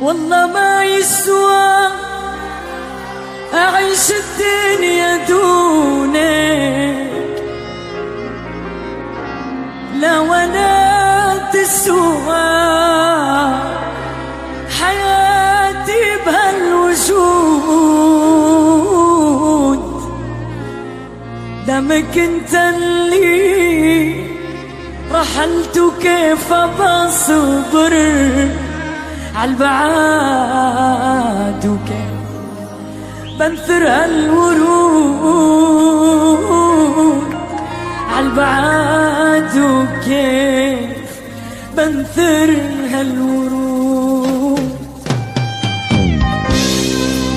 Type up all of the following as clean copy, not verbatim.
والله ما يسوى أعيش الدنيا دونك، لا ولا تسوى حياتي بهالوجود. دمك انت اللي رحلت وكيف بصبر عالبعاد، وكيف بنثر هالورود عالبعاد، وكيف بنثر هالورود.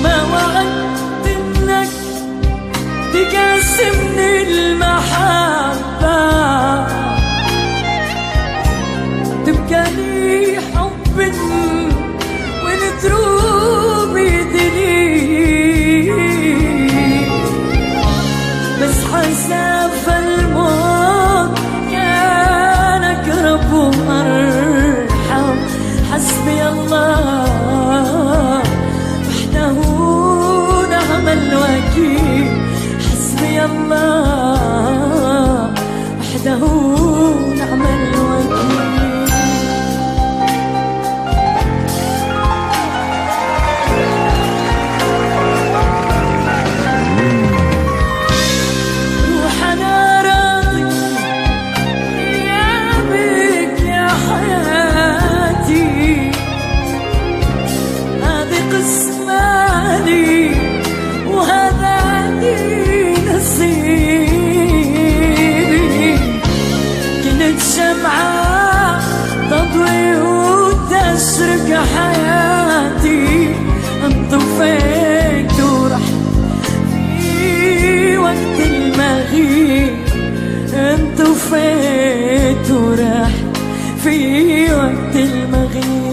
ما وعدت انك تقاسمني المحبة، تبقى لي حب والدروب يدني، بس حسب الموت كان أقرب وأرحم. حسبي الله وحده نعم الوكيل، حسبي الله وحده نعم الوكيل. شمعة تضوي وتشرق حياتي، انطفيت ورحت في وقت المغيب، انطفيت ورحت في وقت المغيب.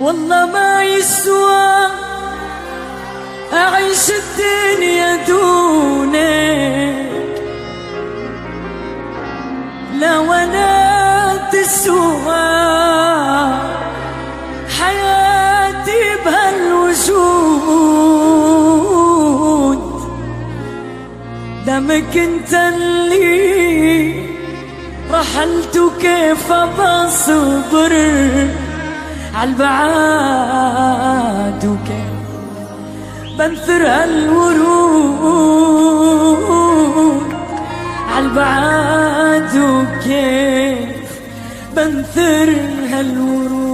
والله ما يسوى أعيش الدنيا دونك، لا ولا تسوى حياتي بهالوجود. دمك انت اللي رحلت وكيف بصبر عالبعاد، وكيف بنثر هالورود عالبعاد، وكيف بنثر هالورود.